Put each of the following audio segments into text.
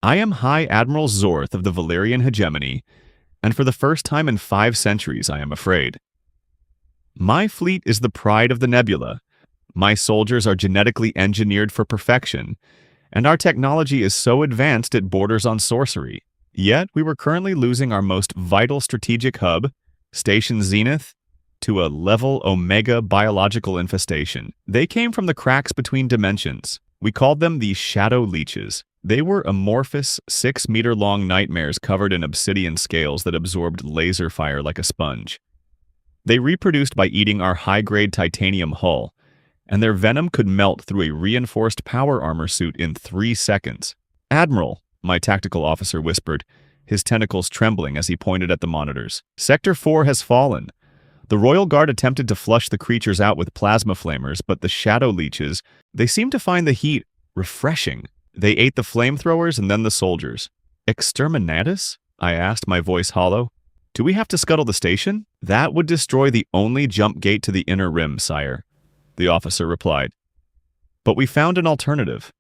I am High Admiral Zorth of the Valerian Hegemony, and for the first time in 5 centuries, I am afraid. My fleet is the pride of the nebula. My soldiers are genetically engineered for perfection, and our technology is so advanced it borders on sorcery. Yet, we were currently losing our most vital strategic hub, Station Zenith, to a level Omega biological infestation. They came from the cracks between dimensions. We called them the Shadow-Leeches. They were amorphous, 6-meter-long nightmares covered in obsidian scales that absorbed laser fire like a sponge. They reproduced by eating our high-grade titanium hull, and their venom could melt through a reinforced power armor suit in 3 seconds. "Admiral," my tactical officer whispered, his tentacles trembling as he pointed at the monitors. "Sector 4 has fallen. The Royal Guard attempted to flush the creatures out with plasma flamers, but the Shadow-Leeches, they seemed to find the heat refreshing. They ate the flamethrowers and then the soldiers." "Exterminatus?" I asked, my voice hollow. "Do we have to scuttle the station?" "That would destroy the only jump gate to the inner rim, sire," the officer replied. "But we found an alternative.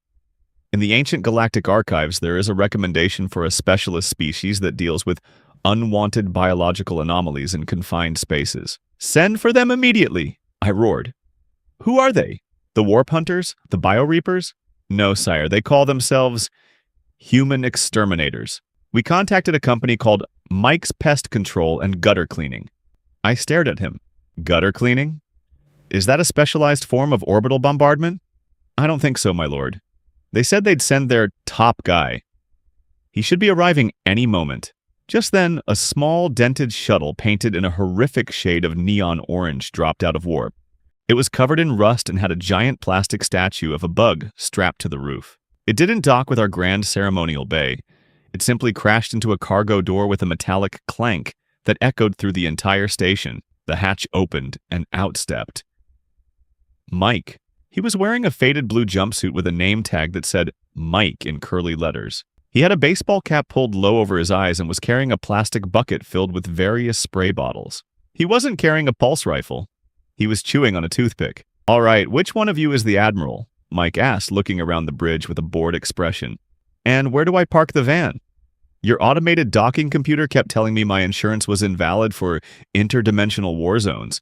In the ancient galactic archives, there is a recommendation for a specialist species that deals with unwanted biological anomalies in confined spaces." "Send for them immediately!" I roared. "Who are they? The warp hunters? The bioreapers?" "No, sire, they call themselves human exterminators. We contacted a company called Mike's Pest Control and Gutter Cleaning." I stared at him. "Gutter cleaning? Is that a specialized form of orbital bombardment?" "I don't think so, my lord. They said they'd send their top guy. He should be arriving any moment." Just then, a small, dented shuttle painted in a horrific shade of neon orange dropped out of warp. It was covered in rust and had a giant plastic statue of a bug strapped to the roof. It didn't dock with our grand ceremonial bay. It simply crashed into a cargo door with a metallic clank that echoed through the entire station. The hatch opened, and out stepped Mike. He was wearing a faded blue jumpsuit with a name tag that said Mike in curly letters. He had a baseball cap pulled low over his eyes and was carrying a plastic bucket filled with various spray bottles. He wasn't carrying a pulse rifle. He was chewing on a toothpick. "All right, which one of you is the Admiral?" Mike asked, looking around the bridge with a bored expression. "And where do I park the van? Your automated docking computer kept telling me my insurance was invalid for interdimensional war zones,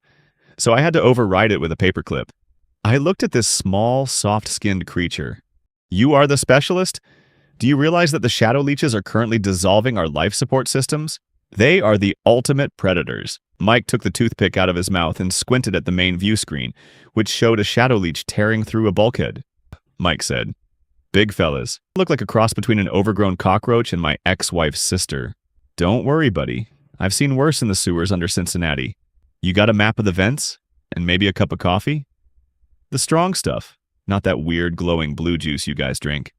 so I had to override it with a paperclip." I looked at this small, soft-skinned creature. "You are the specialist? Do you realize that the Shadow-Leeches are currently dissolving our life support systems? They are the ultimate predators." Mike took the toothpick out of his mouth and squinted at the main view screen, which showed a Shadow-Leech tearing through a bulkhead. Mike said, "Big fellas. Look like a cross between an overgrown cockroach and my ex-wife's sister." "Don't worry, buddy. I've seen worse in the sewers under Cincinnati. You got a map of the vents? And maybe a cup of coffee? The strong stuff, not that weird glowing blue juice you guys drink."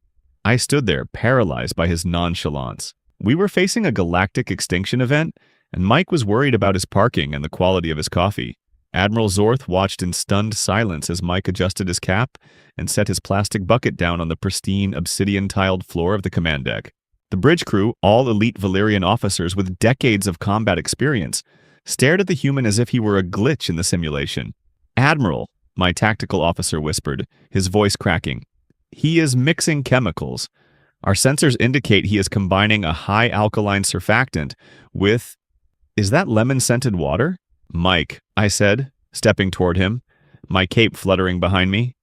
I stood there, paralyzed by his nonchalance. We were facing a galactic extinction event, and Mike was worried about his parking and the quality of his coffee. Admiral Zorth watched in stunned silence as Mike adjusted his cap and set his plastic bucket down on the pristine, obsidian-tiled floor of the command deck. The bridge crew, all elite Valerian officers with decades of combat experience, stared at the human as if he were a glitch in the simulation. "Admiral," my tactical officer whispered, his voice cracking. "He is mixing chemicals. Our sensors indicate he is combining a high alkaline surfactant with... Is that lemon-scented water?" "Mike," I said, stepping toward him, my cape fluttering behind me.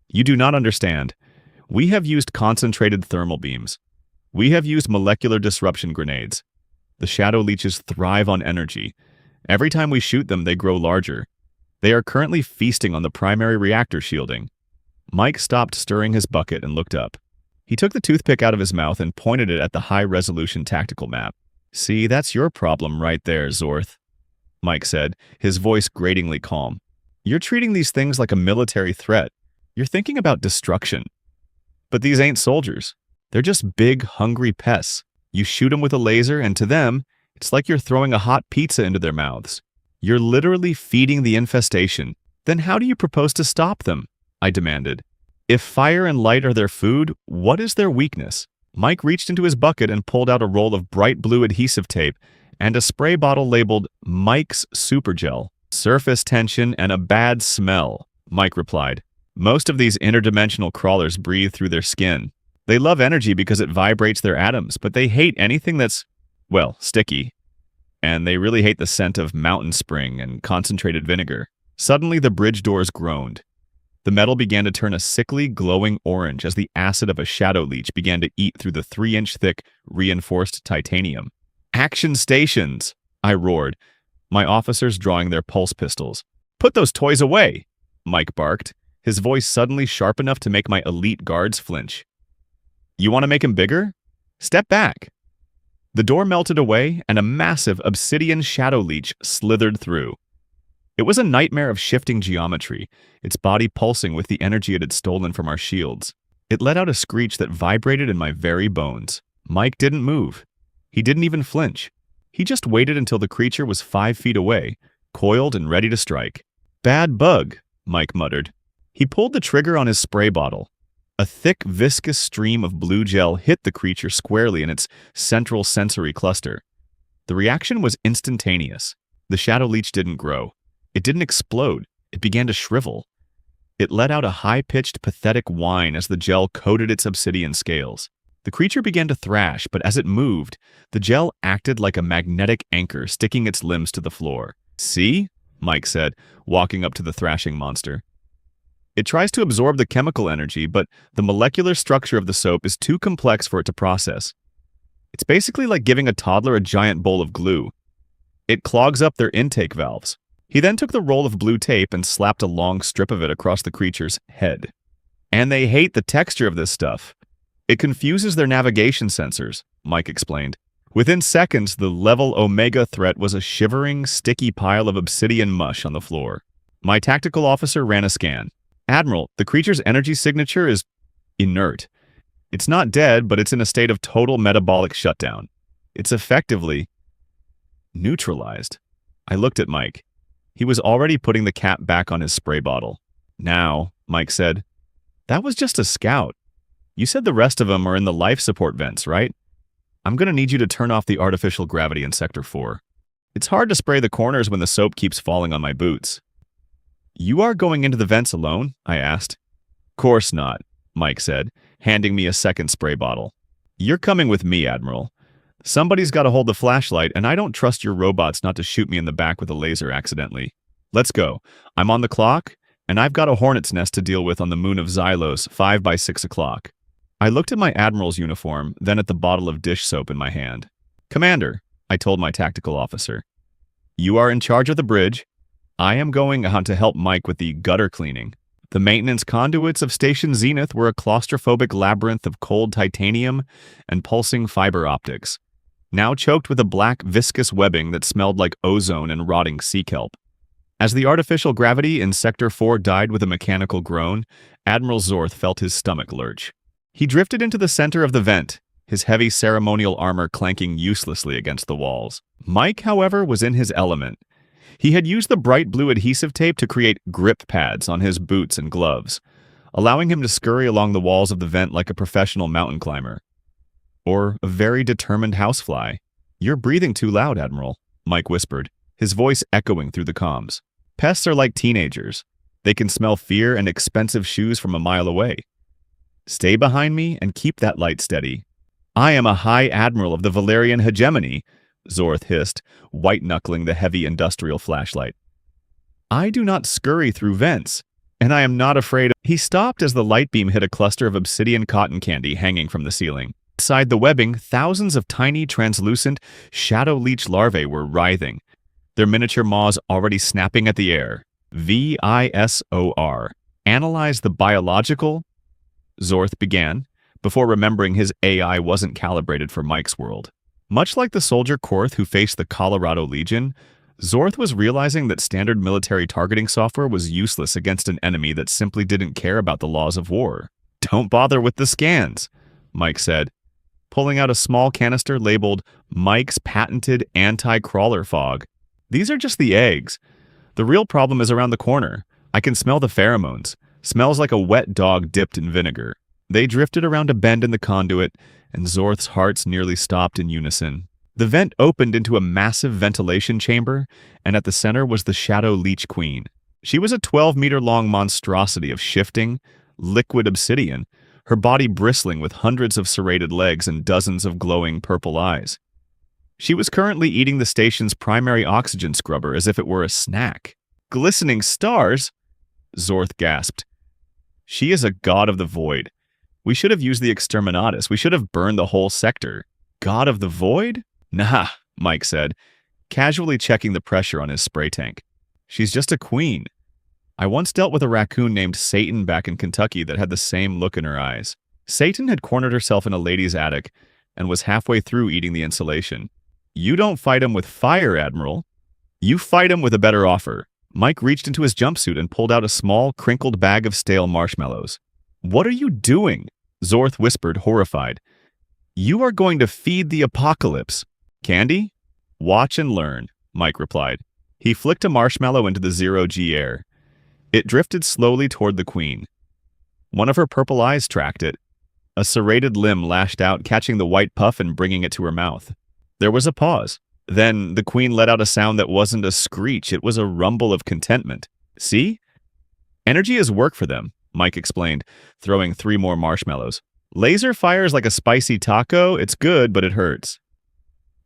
"You do not understand. We have used concentrated thermal beams. We have used molecular disruption grenades. The Shadow-Leeches thrive on energy. Every time we shoot them, they grow larger. They are currently feasting on the primary reactor shielding." Mike stopped stirring his bucket and looked up. He took the toothpick out of his mouth and pointed it at the high-resolution tactical map. "See, that's your problem right there, Zorth," Mike said, his voice gratingly calm. "You're treating these things like a military threat. You're thinking about destruction. But these ain't soldiers. They're just big, hungry pests. You shoot them with a laser, and to them, it's like you're throwing a hot pizza into their mouths. You're literally feeding the infestation. Then how do you propose to stop them?" I demanded. "If fire and light are their food, what is their weakness?" Mike reached into his bucket and pulled out a roll of bright blue adhesive tape and a spray bottle labeled Mike's Super Gel. "Surface tension and a bad smell," Mike replied. "Most of these interdimensional crawlers breathe through their skin. They love energy because it vibrates their atoms, but they hate anything that's, well, sticky. And they really hate the scent of mountain spring and concentrated vinegar. Suddenly, the bridge doors groaned. The metal began to turn a sickly, glowing orange as the acid of a shadow-leech began to eat through the 3-inch thick, reinforced titanium. "Action stations!" I roared, my officers drawing their pulse pistols. "Put those toys away!" Mike barked, his voice suddenly sharp enough to make my elite guards flinch. "You want to make him bigger? Step back!" The door melted away, and a massive obsidian shadow-leech slithered through. It was a nightmare of shifting geometry, its body pulsing with the energy it had stolen from our shields. It let out a screech that vibrated in my very bones. Mike didn't move. He didn't even flinch. He just waited until the creature was 5 feet away, coiled and ready to strike. "Bad bug," Mike muttered. He pulled the trigger on his spray bottle. A thick, viscous stream of blue gel hit the creature squarely in its central sensory cluster. The reaction was instantaneous. The shadow-leech didn't grow. It didn't explode. It began to shrivel. It let out a high-pitched, pathetic whine as the gel coated its obsidian scales. The creature began to thrash, but as it moved, the gel acted like a magnetic anchor, sticking its limbs to the floor. "See?" Mike said, walking up to the thrashing monster. "It tries to absorb the chemical energy, but the molecular structure of the soap is too complex for it to process. It's basically like giving a toddler a giant bowl of glue. It clogs up their intake valves." He then took the roll of blue tape and slapped a long strip of it across the creature's head. "And they hate the texture of this stuff. It confuses their navigation sensors," Mike explained. Within seconds, the level Omega threat was a shivering, sticky pile of obsidian mush on the floor. My tactical officer ran a scan. "Admiral, the creature's energy signature is inert. It's not dead, but it's in a state of total metabolic shutdown. It's effectively neutralized." I looked at Mike. He was already putting the cap back on his spray bottle. "Now," Mike said, "that was just a scout. You said the rest of them are in the life support vents, right? I'm going to need you to turn off the artificial gravity in Sector 4. It's hard to spray the corners when the soap keeps falling on my boots." "You are going into the vents alone?" I asked. "Course not," Mike said, handing me a second spray bottle. "You're coming with me, Admiral. Somebody's got to hold the flashlight, and I don't trust your robots not to shoot me in the back with a laser accidentally. Let's go. I'm on the clock, and I've got a hornet's nest to deal with on the moon of Xylos, 5 by 6 o'clock. I looked at my Admiral's uniform, then at the bottle of dish soap in my hand. "Commander," I told my tactical officer, "you are in charge of the bridge. I am going on to help Mike with the gutter cleaning." The maintenance conduits of Station Zenith were a claustrophobic labyrinth of cold titanium and pulsing fiber optics, now choked with a black, viscous webbing that smelled like ozone and rotting sea kelp. As the artificial gravity in Sector 4 died with a mechanical groan, Admiral Zorth felt his stomach lurch. He drifted into the center of the vent, his heavy ceremonial armor clanking uselessly against the walls. Mike, however, was in his element. He had used the bright blue adhesive tape to create grip pads on his boots and gloves, allowing him to scurry along the walls of the vent like a professional mountain climber. Or a very determined housefly. "You're breathing too loud, Admiral," Mike whispered, his voice echoing through the comms. "Pests are like teenagers. They can smell fear and expensive shoes from a mile away. Stay behind me and keep that light steady." "I am a High Admiral of the Valerian Hegemony," Zorth hissed, white-knuckling the heavy industrial flashlight. "I do not scurry through vents, and I am not afraid." He stopped as the light beam hit a cluster of obsidian cotton candy hanging from the ceiling. Inside the webbing, thousands of tiny, translucent shadow-leech larvae were writhing, their miniature maws already snapping at the air. "VISOR. Analyze the biological," Zorth began, before remembering his AI wasn't calibrated for Mike's world. Much like the soldier Korth who faced the Colorado Legion, Zorth was realizing that standard military targeting software was useless against an enemy that simply didn't care about the laws of war. "Don't bother with the scans," Mike said, pulling out a small canister labeled Mike's patented anti-crawler fog. "These are just the eggs. The real problem is around the corner. I can smell the pheromones. Smells like a wet dog dipped in vinegar." They drifted around a bend in the conduit, and Zorth's hearts nearly stopped in unison. The vent opened into a massive ventilation chamber, and at the center was the Shadow-Leech Queen. She was a 12-meter-long monstrosity of shifting, liquid obsidian, her body bristling with hundreds of serrated legs and dozens of glowing purple eyes. She was currently eating the station's primary oxygen scrubber as if it were a snack. "Glistening stars?" Zorth gasped. "She is a god of the void. We should have used the exterminatus. We should have burned the whole sector." "God of the void?" "Nah," Mike said, casually checking the pressure on his spray tank. "She's just a queen. I once dealt with a raccoon named Satan back in Kentucky that had the same look in her eyes." Satan had cornered herself in a lady's attic and was halfway through eating the insulation. "You don't fight him with fire, Admiral. You fight him with a better offer." Mike reached into his jumpsuit and pulled out a small, crinkled bag of stale marshmallows. "What are you doing?" Zorth whispered, horrified. "You are going to feed the apocalypse." "Candy? Watch and learn," Mike replied. He flicked a marshmallow into the zero-G air. It drifted slowly toward the queen. One of her purple eyes tracked it. A serrated limb lashed out, catching the white puff and bringing it to her mouth. There was a pause. Then the queen let out a sound that wasn't a screech, it was a rumble of contentment. "See? Energy is work for them," Mike explained, throwing 3 more marshmallows. "Laser fires like a spicy taco, it's good, but it hurts.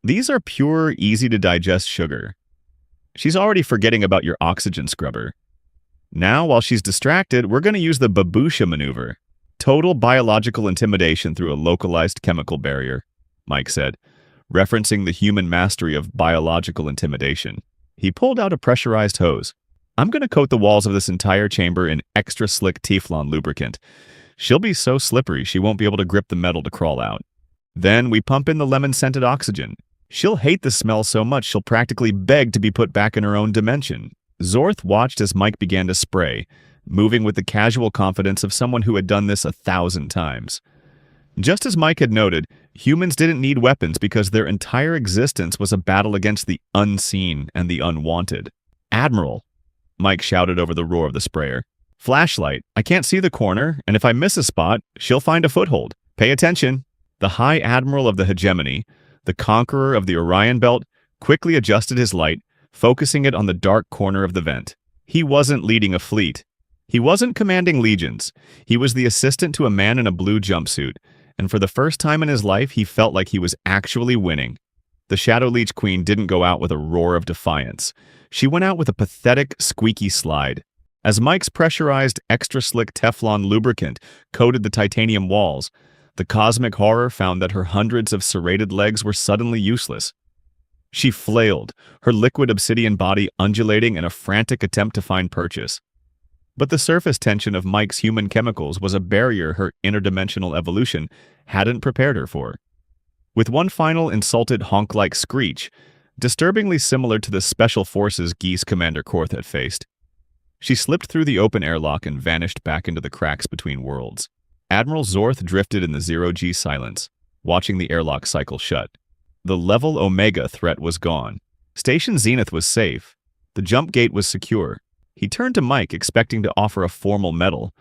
These are pure, easy-to-digest sugar. She's already forgetting about your oxygen scrubber. Now, while she's distracted, we're going to use the babusha maneuver. Total biological intimidation through a localized chemical barrier," Mike said, referencing the human mastery of biological intimidation. He pulled out a pressurized hose. "I'm going to coat the walls of this entire chamber in extra slick Teflon lubricant. She'll be so slippery she won't be able to grip the metal to crawl out. Then we pump in the lemon-scented oxygen. She'll hate the smell so much she'll practically beg to be put back in her own dimension." Zorth watched as Mike began to spray, moving with the casual confidence of someone who had done this 1,000 times. Just as Mike had noted, humans didn't need weapons because their entire existence was a battle against the unseen and the unwanted. "Admiral," Mike shouted over the roar of the sprayer. "Flashlight, I can't see the corner, and if I miss a spot, she'll find a foothold. Pay attention." The High Admiral of the Hegemony, the conqueror of the Orion Belt, quickly adjusted his light, focusing it on the dark corner of the vent. He wasn't leading a fleet. He wasn't commanding legions. He was the assistant to a man in a blue jumpsuit, and for the first time in his life, he felt like he was actually winning. The Shadow-Leech Queen didn't go out with a roar of defiance. She went out with a pathetic, squeaky slide. As Mike's pressurized, extra-slick Teflon lubricant coated the titanium walls, the cosmic horror found that her hundreds of serrated legs were suddenly useless. She flailed, her liquid obsidian body undulating in a frantic attempt to find purchase. But the surface tension of Mike's human chemicals was a barrier her interdimensional evolution hadn't prepared her for. With one final insulted honk-like screech, disturbingly similar to the Special Forces Geese Commander Korth had faced, she slipped through the open airlock and vanished back into the cracks between worlds. Admiral Zorth drifted in the zero-G silence, watching the airlock cycle shut. The Level Omega threat was gone. Station Zenith was safe. The jump gate was secure. He turned to Mike, expecting to offer a formal medal,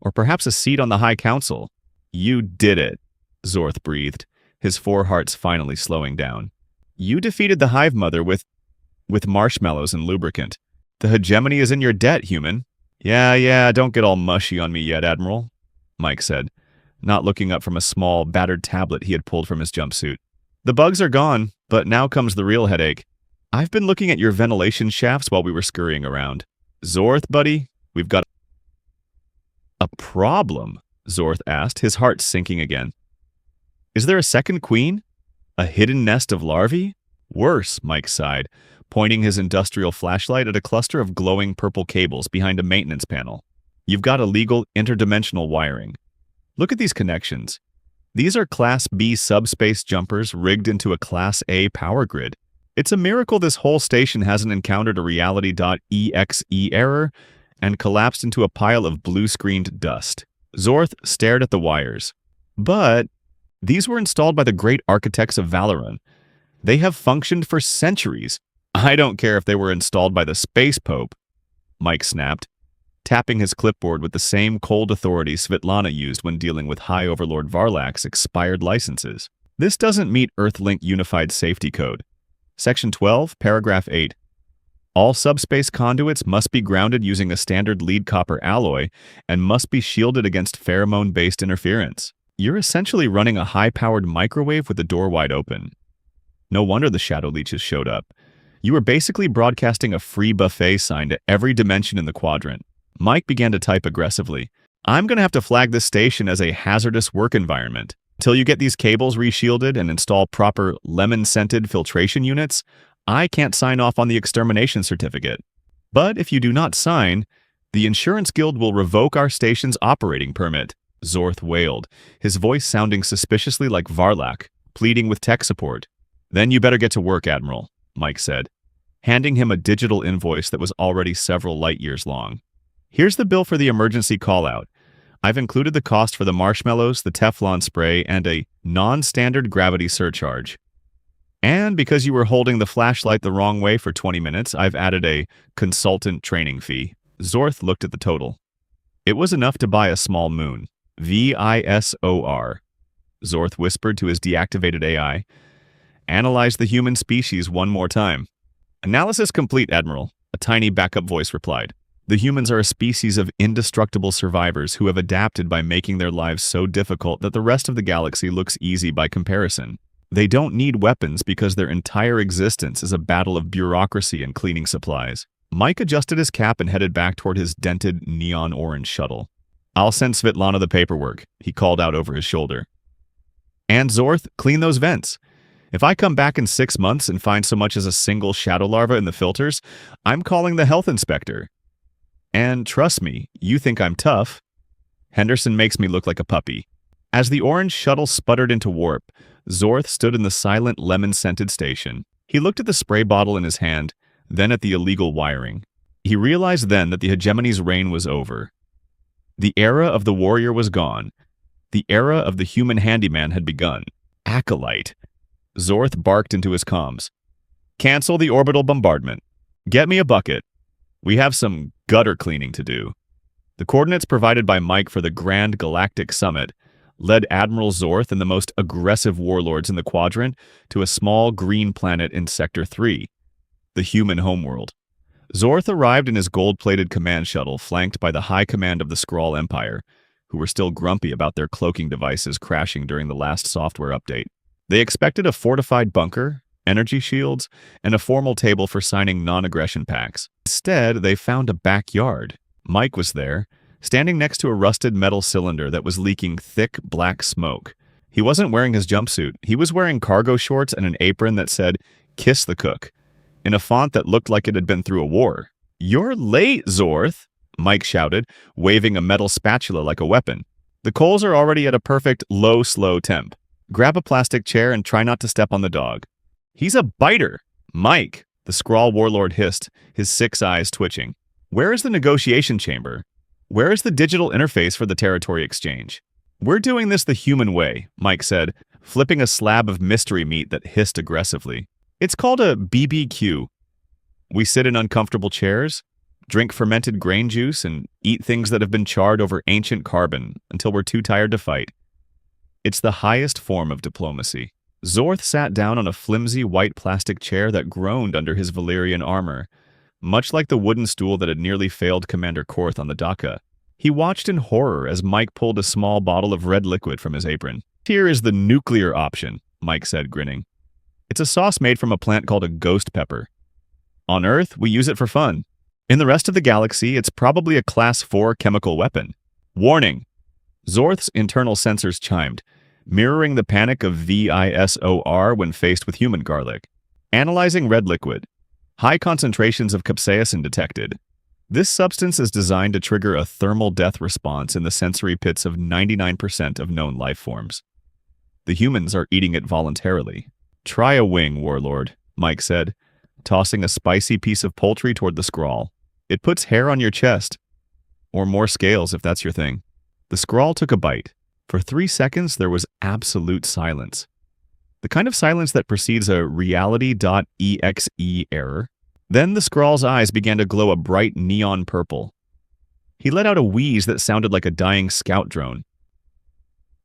or perhaps a seat on the High Council. "You did it," Zorth breathed, his 4 hearts finally slowing down. "You defeated the Hive Mother with marshmallows and lubricant. The Hegemony is in your debt, human." Yeah, don't get all mushy on me yet, Admiral," Mike said, not looking up from a small, battered tablet he had pulled from his jumpsuit. "The bugs are gone, but now comes the real headache. I've been looking at your ventilation shafts while we were scurrying around. Zorth, buddy, we've got a problem," Zorth asked, his heart sinking again. "Is there a second queen? A hidden nest of larvae?" "Worse," Mike sighed, pointing his industrial flashlight at a cluster of glowing purple cables behind a maintenance panel. "You've got illegal interdimensional wiring. Look at these connections. These are Class B subspace jumpers rigged into a Class A power grid. It's a miracle this whole station hasn't encountered a Reality.exe error and collapsed into a pile of blue-screened dust." Zorth stared at the wires. "But these were installed by the great architects of Valerian. They have functioned for centuries. I don't care if they were installed by the Space Pope," Mike snapped, tapping his clipboard with the same cold authority Svetlana used when dealing with High Overlord Varlak's expired licenses. "This doesn't meet Earthlink Unified Safety Code. Section 12, Paragraph 8. All subspace conduits must be grounded using a standard lead-copper alloy and must be shielded against pheromone-based interference. You're essentially running a high-powered microwave with the door wide open. No wonder the Shadow-Leeches showed up. You were basically broadcasting a free buffet sign to every dimension in the quadrant. Mike began to type aggressively. I'm going to have to flag this station as a hazardous work environment. Till you get these cables reshielded and install proper lemon-scented filtration units, I can't sign off on the extermination certificate. But if you do not sign, the Insurance Guild will revoke our station's operating permit, Zorth wailed, his voice sounding suspiciously like Varlak, pleading with tech support. Then you better get to work, Admiral, Mike said, handing him a digital invoice that was already several light years long. Here's the bill for the emergency call-out. I've included the cost for the marshmallows, the Teflon spray, and a non-standard gravity surcharge. And because you were holding the flashlight the wrong way for 20 minutes, I've added a consultant training fee. Zorth looked at the total. It was enough to buy a small moon. VISOR. Zorth whispered to his deactivated AI. Analyze the human species one more time. Analysis complete, Admiral, a tiny backup voice replied. The humans are a species of indestructible survivors who have adapted by making their lives so difficult that the rest of the galaxy looks easy by comparison. They don't need weapons because their entire existence is a battle of bureaucracy and cleaning supplies. Mike adjusted his cap and headed back toward his dented neon orange shuttle. I'll send Svetlana the paperwork, he called out over his shoulder. And Zorth, clean those vents. If I come back in 6 months and find so much as a single shadow larva in the filters, I'm calling the health inspector. And trust me, you think I'm tough. Henderson makes me look like a puppy. As the orange shuttle sputtered into warp, Zorth stood in the silent lemon-scented station. He looked at the spray bottle in his hand, then at the illegal wiring. He realized then that the Hegemony's reign was over. The era of the warrior was gone. The era of the human handyman had begun. Acolyte. Zorth barked into his comms. Cancel the orbital bombardment. Get me a bucket. We have some gutter cleaning to do. The coordinates provided by Mike for the Grand Galactic Summit led Admiral Zorth and the most aggressive warlords in the quadrant to a small green planet in Sector 3, the human homeworld. Zorth arrived in his gold-plated command shuttle, flanked by the high command of the Skrull Empire, who were still grumpy about their cloaking devices crashing during the last software update. They expected a fortified bunker, energy shields, and a formal table for signing non-aggression pacts. Instead, they found a backyard. Mike was there, standing next to a rusted metal cylinder that was leaking thick, black smoke. He wasn't wearing his jumpsuit. He was wearing cargo shorts and an apron that said, "Kiss the Cook," in a font that looked like it had been through a war. "You're late, Zorth," Mike shouted, waving a metal spatula like a weapon. "The coals are already at a perfect low, slow temp. Grab a plastic chair and try not to step on the dog." "He's a biter!" "Mike," the Skrull warlord hissed, his 6 eyes twitching. "Where is the negotiation chamber? Where is the digital interface for the territory exchange?" "We're doing this the human way," Mike said, flipping a slab of mystery meat that hissed aggressively. "It's called a BBQ. We sit in uncomfortable chairs, drink fermented grain juice, and eat things that have been charred over ancient carbon until we're too tired to fight. It's the highest form of diplomacy." Zorth sat down on a flimsy white plastic chair that groaned under his Valerian armor, much like the wooden stool that had nearly failed Commander Korth on the Daka. He watched in horror as Mike pulled a small bottle of red liquid from his apron. "Here is the nuclear option," Mike said, grinning. "It's a sauce made from a plant called a ghost pepper. On Earth, we use it for fun. In the rest of the galaxy, it's probably a Class 4 chemical weapon. Warning!" Zorth's internal sensors chimed, mirroring the panic of VISOR when faced with human garlic. Analyzing red liquid. High concentrations of capsaicin detected. This substance is designed to trigger a thermal death response in the sensory pits of 99% of known life forms. The humans are eating it voluntarily. "Try a wing, warlord," Mike said, tossing a spicy piece of poultry toward the Skrull. "It puts hair on your chest. Or more scales if that's your thing." The Skrull took a bite. For 3 seconds, there was absolute silence. The kind of silence that precedes a Reality.exe error. Then the Skrull's eyes began to glow a bright neon purple. He let out a wheeze that sounded like a dying scout drone.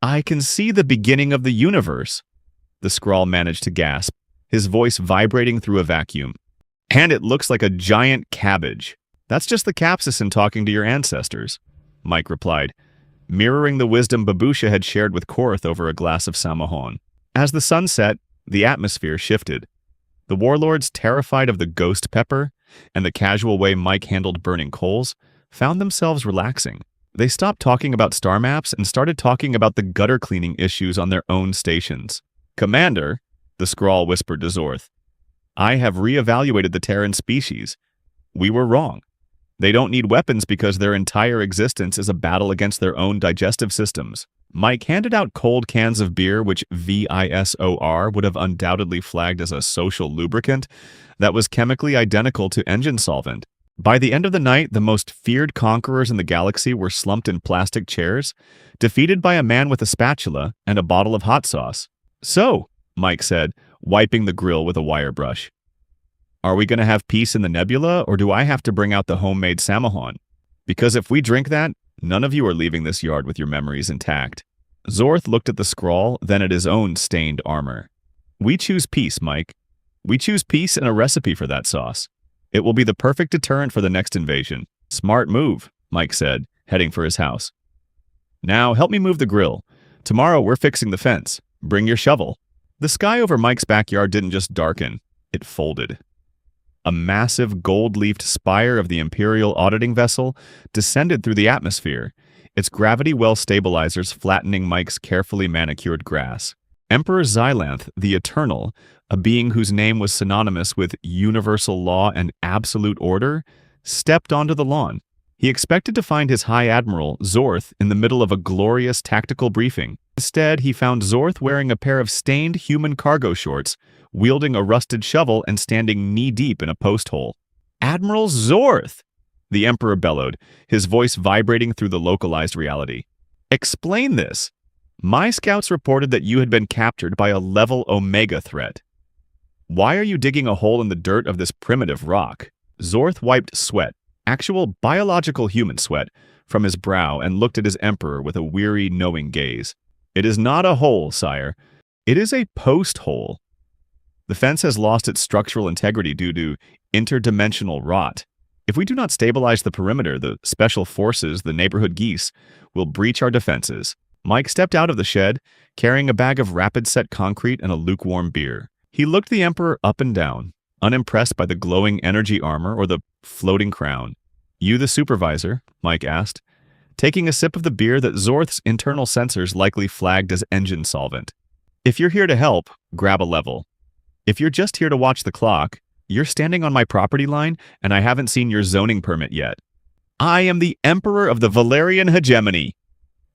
"I can see the beginning of the universe," the Skrull managed to gasp, his voice vibrating through a vacuum. And it looks like a giant cabbage. That's just the capsaicin talking to your ancestors, Mike replied, mirroring the wisdom Babusha had shared with Korth over a glass of Samahon. As the sun set, the atmosphere shifted. The warlords, terrified of the ghost pepper and the casual way Mike handled burning coals, found themselves relaxing. They stopped talking about star maps and started talking about the gutter cleaning issues on their own stations. "Commander," the Skrull whispered to Zorth, "I have reevaluated the Terran species. We were wrong. They don't need weapons because their entire existence is a battle against their own digestive systems." Mike handed out cold cans of beer, which VISOR would have undoubtedly flagged as a social lubricant that was chemically identical to engine solvent. By the end of the night, the most feared conquerors in the galaxy were slumped in plastic chairs, defeated by a man with a spatula and a bottle of hot sauce. "So," Mike said, wiping the grill with a wire brush, "are we going to have peace in the nebula, or do I have to bring out the homemade Samahon? Because if we drink that, none of you are leaving this yard with your memories intact." Zorth looked at the Skrull, then at his own stained armor. "We choose peace, Mike. We choose peace and a recipe for that sauce. It will be the perfect deterrent for the next invasion." "Smart move," Mike said, heading for his house. "Now, help me move the grill. Tomorrow, we're fixing the fence. Bring your shovel." The sky over Mike's backyard didn't just darken, it folded. A massive gold-leafed spire of the Imperial auditing vessel descended through the atmosphere, its gravity well stabilizers flattening Mike's carefully manicured grass. Emperor Xylanth, the Eternal, a being whose name was synonymous with universal law and absolute order, stepped onto the lawn. He expected to find his High Admiral, Zorth, in the middle of a glorious tactical briefing. Instead, he found Zorth wearing a pair of stained human cargo shorts, wielding a rusted shovel and standing knee-deep in a post hole. "Admiral Zorth!" the Emperor bellowed, his voice vibrating through the localized reality. "Explain this. My scouts reported that you had been captured by a level Omega threat. Why are you digging a hole in the dirt of this primitive rock?" Zorth wiped sweat, actual biological human sweat, from his brow and looked at his Emperor with a weary, knowing gaze. "It is not a hole, sire. It is a post hole. The fence has lost its structural integrity due to interdimensional rot. If we do not stabilize the perimeter, the special forces, the neighborhood geese, will breach our defenses." Mike stepped out of the shed, carrying a bag of rapid-set concrete and a lukewarm beer. He looked the Emperor up and down, unimpressed by the glowing energy armor or the floating crown. "You the supervisor?" Mike asked, taking a sip of the beer that Zorth's internal sensors likely flagged as engine solvent. "If you're here to help, grab a level. If you're just here to watch the clock, you're standing on my property line and I haven't seen your zoning permit yet." "I am the Emperor of the Valerian Hegemony,"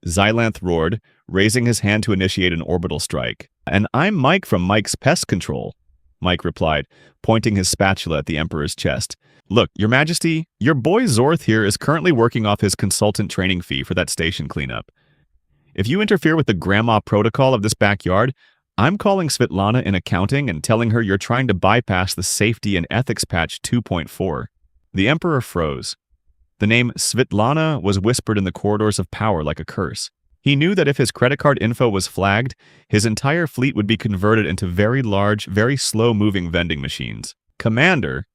Xylanth roared, raising his hand to initiate an orbital strike. "And I'm Mike from Mike's Pest Control," Mike replied, pointing his spatula at the Emperor's chest. "Look, Your Majesty, your boy Zorth here is currently working off his consultant training fee for that station cleanup. If you interfere with the grandma protocol of this backyard, I'm calling Svetlana in accounting and telling her you're trying to bypass the Safety and Ethics Patch 2.4. The Emperor froze. The name Svetlana was whispered in the corridors of power like a curse. He knew that if his credit card info was flagged, his entire fleet would be converted into very large, very slow-moving vending machines. "Commander,"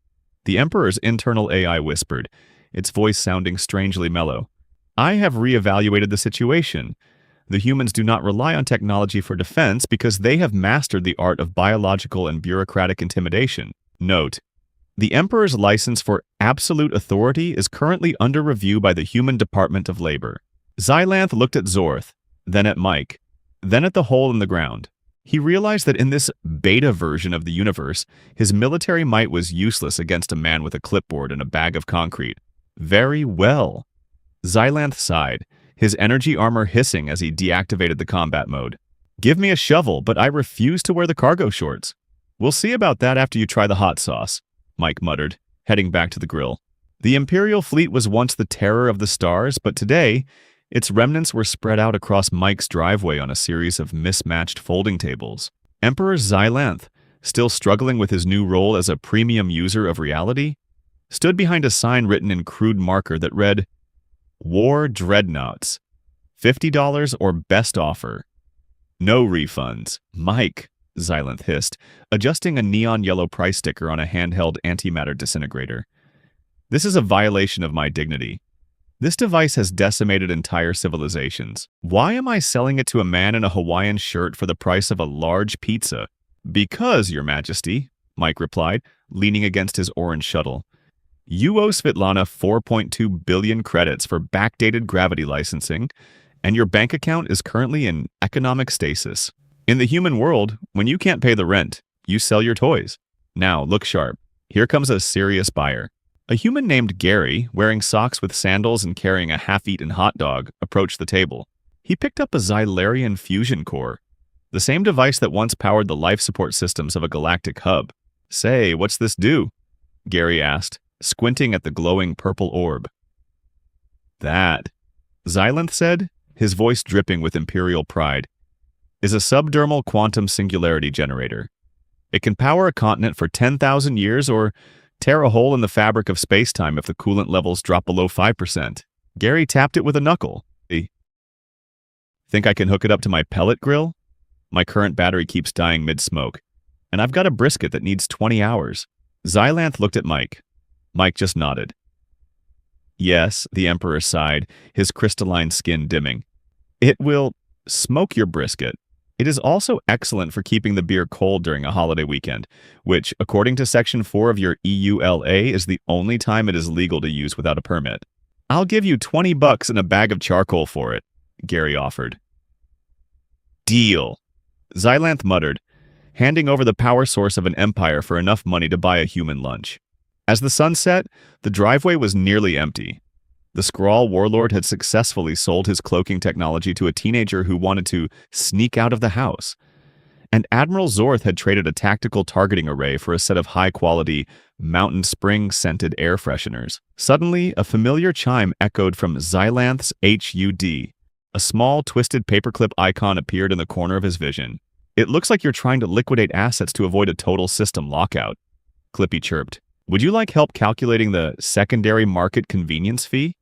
the Emperor's internal AI whispered, its voice sounding strangely mellow, "I have reevaluated the situation. The humans do not rely on technology for defense because they have mastered the art of biological and bureaucratic intimidation. Note: the Emperor's license for absolute authority is currently under review by the Human Department of Labor." Xylanth looked at Zorth, then at Mike, then at the hole in the ground. He realized that in this beta version of the universe, his military might was useless against a man with a clipboard and a bag of concrete. "Very well." Xylanth sighed, his energy armor hissing as he deactivated the combat mode. "Give me a shovel, but I refuse to wear the cargo shorts." "We'll see about that after you try the hot sauce," Mike muttered, heading back to the grill. The Imperial fleet was once the terror of the stars, but today, its remnants were spread out across Mike's driveway on a series of mismatched folding tables. Emperor Xylanth, still struggling with his new role as a premium user of reality, stood behind a sign written in crude marker that read, "War Dreadnoughts. $50 or best offer. No refunds. Mike, Xylanth hissed, adjusting a neon yellow price sticker on a handheld antimatter disintegrator. This is a violation of my dignity. This device has decimated entire civilizations. Why am I selling it to a man in a Hawaiian shirt for the price of a large pizza? Because, Your Majesty, Mike replied, leaning against his orange shuttle. You owe Svetlana 4.2 billion credits for backdated gravity licensing, and your bank account is currently in economic stasis. In the human world, when you can't pay the rent, you sell your toys. Now, look sharp. Here comes a serious buyer. A human named Gary, wearing socks with sandals and carrying a half-eaten hot dog, approached the table. He picked up a Valerian fusion core, the same device that once powered the life support systems of a galactic hub. Say, what's this do? Gary asked, squinting at the glowing purple orb. That, Xylanth said, his voice dripping with imperial pride, is a subdermal quantum singularity generator. It can power a continent for 10,000 years or tear a hole in the fabric of space-time if the coolant levels drop below 5%. Gary tapped it with a knuckle. Think I can hook it up to my pellet grill? My current battery keeps dying mid-smoke, and I've got a brisket that needs 20 hours. Xylanth looked at Mike. Mike just nodded. Yes, the Emperor sighed, his crystalline skin dimming. It will smoke your brisket. It is also excellent for keeping the beer cold during a holiday weekend, which, according to Section 4 of your EULA, is the only time it is legal to use without a permit. I'll give you $20 and a bag of charcoal for it, Gary offered. Deal, Xylanth muttered, handing over the power source of an empire for enough money to buy a human lunch. As the sun set, the driveway was nearly empty. The Skrull warlord had successfully sold his cloaking technology to a teenager who wanted to sneak out of the house. And Admiral Zorth had traded a tactical targeting array for a set of high-quality, mountain spring-scented air fresheners. Suddenly, a familiar chime echoed from Xylanth's HUD. A small, twisted paperclip icon appeared in the corner of his vision. It looks like you're trying to liquidate assets to avoid a total system lockout, Clippy chirped. Would you like help calculating the secondary market convenience fee?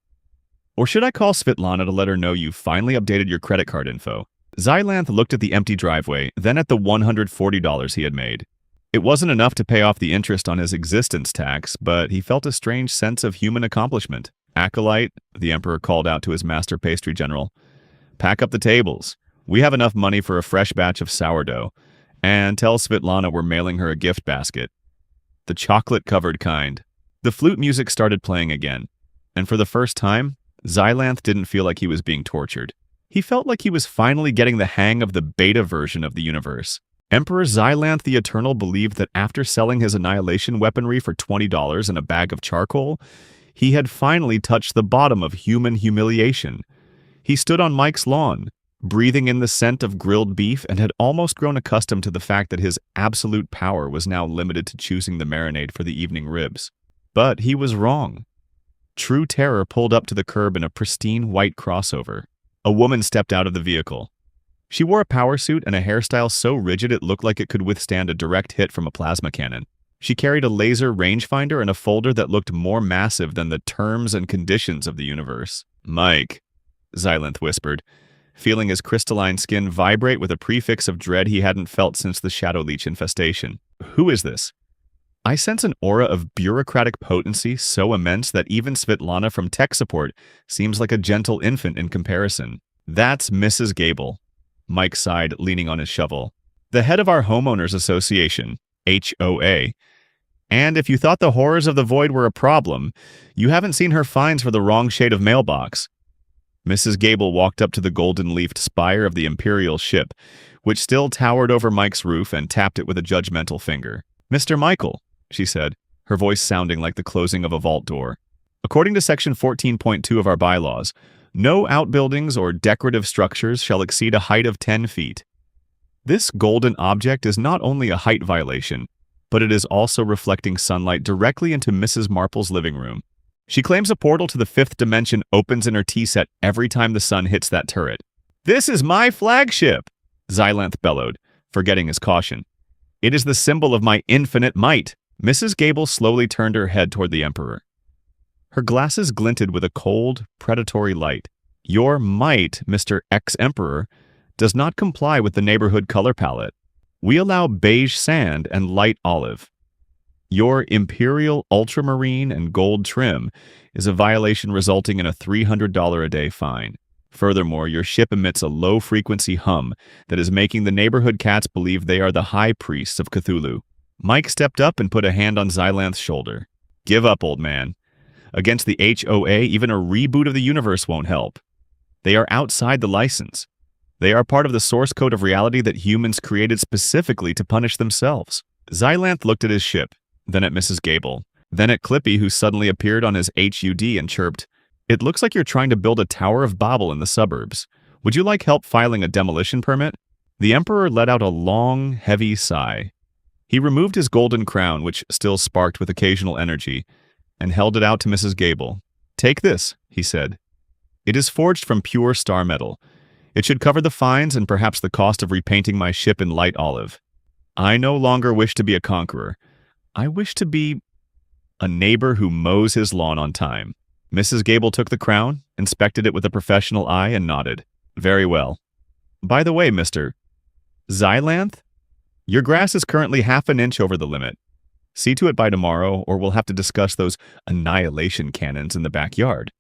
Or should I call Svetlana to let her know you finally updated your credit card info? Xylanth looked at the empty driveway, then at the $140 he had made. It wasn't enough to pay off the interest on his existence tax, but he felt a strange sense of human accomplishment. Acolyte, the Emperor called out to his master pastry general. Pack up the tables. We have enough money for a fresh batch of sourdough. And tell Svetlana we're mailing her a gift basket. The chocolate-covered kind. The flute music started playing again, and for the first time, Xylanth didn't feel like he was being tortured. He felt like he was finally getting the hang of the beta version of the universe. Emperor Xylanth the Eternal believed that after selling his annihilation weaponry for $20 and a bag of charcoal, he had finally touched the bottom of human humiliation. He stood on Mike's lawn, breathing in the scent of grilled beef, and had almost grown accustomed to the fact that his absolute power was now limited to choosing the marinade for the evening ribs. But he was wrong. True terror pulled up to the curb in a pristine white crossover. A woman stepped out of the vehicle. She wore a power suit and a hairstyle so rigid it looked like it could withstand a direct hit from a plasma cannon. She carried a laser rangefinder and a folder that looked more massive than the terms and conditions of the universe. Mike, Xylanth whispered, feeling his crystalline skin vibrate with a prefix of dread he hadn't felt since the Shadow-Leech infestation. Who is this? I sense an aura of bureaucratic potency so immense that even Svetlana from tech support seems like a gentle infant in comparison. That's Mrs. Gable, Mike sighed, leaning on his shovel. The head of our homeowners association, HOA. And if you thought the horrors of the void were a problem, you haven't seen her fines for the wrong shade of mailbox. Mrs. Gable walked up to the golden-leafed spire of the Imperial ship, which still towered over Mike's roof, and tapped it with a judgmental finger. Mr. Michael, she said, her voice sounding like the closing of a vault door. According to Section 14.2 of our bylaws, no outbuildings or decorative structures shall exceed a height of 10 feet. This golden object is not only a height violation, but it is also reflecting sunlight directly into Mrs. Marple's living room. She claims a portal to the fifth dimension opens in her tea set every time the sun hits that turret. This is my flagship, Xylanth bellowed, forgetting his caution. It is the symbol of my infinite might. Mrs. Gable slowly turned her head toward the Emperor. Her glasses glinted with a cold, predatory light. Your might, Mr. Ex-Emperor, does not comply with the neighborhood color palette. We allow beige sand and light olive. Your Imperial Ultramarine and Gold trim is a violation resulting in a $300 a day fine. Furthermore, your ship emits a low-frequency hum that is making the neighborhood cats believe they are the high priests of Cthulhu. Mike stepped up and put a hand on Xylanth's shoulder. Give up, old man. Against the HOA, even a reboot of the universe won't help. They are outside the license. They are part of the source code of reality that humans created specifically to punish themselves. Xylanth looked at his ship, then at Mrs. Gable, then at Clippy, who suddenly appeared on his HUD and chirped, "It looks like you're trying to build a Tower of Babel in the suburbs. Would you like help filing a demolition permit?" The Emperor let out a long, heavy sigh. He removed his golden crown, which still sparked with occasional energy, and held it out to Mrs. Gable. "Take this," he said. "It is forged from pure star metal. It should cover the fines and perhaps the cost of repainting my ship in light olive. I no longer wish to be a conqueror. I wish to be a neighbor who mows his lawn on time." Mrs. Gable took the crown, inspected it with a professional eye, and nodded. "Very well. By the way, Mr. Xylanth, your grass is currently half an inch over the limit. See to it by tomorrow, or we'll have to discuss those annihilation cannons in the backyard.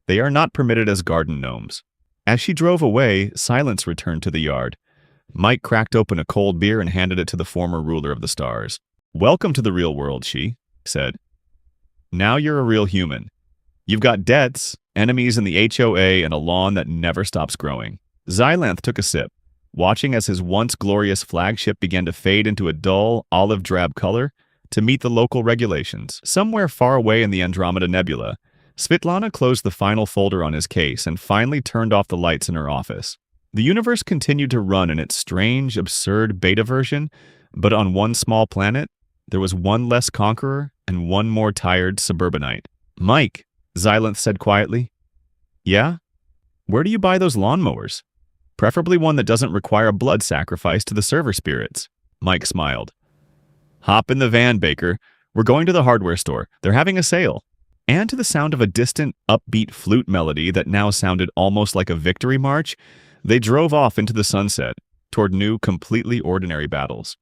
They are not permitted as garden gnomes." As she drove away, silence returned to the yard. Mike cracked open a cold beer and handed it to the former ruler of the stars. "Welcome to the real world," she said. "Now you're a real human. You've got debts, enemies in the HOA, and a lawn that never stops growing." Xylanth took a sip, watching as his once glorious flagship began to fade into a dull, olive-drab color to meet the local regulations. Somewhere far away in the Andromeda Nebula, Svetlana closed the final folder on his case and finally turned off the lights in her office. The universe continued to run in its strange, absurd beta version, but on one small planet, there was one less conqueror and one more tired suburbanite. "Mike," Xylanth said quietly. "Yeah? Where do you buy those lawnmowers? Preferably one that doesn't require a blood sacrifice to the server spirits." Mike smiled. "Hop in the van, Baker. We're going to the hardware store. They're having a sale." And to the sound of a distant, upbeat flute melody that now sounded almost like a victory march, they drove off into the sunset, toward new, completely ordinary battles.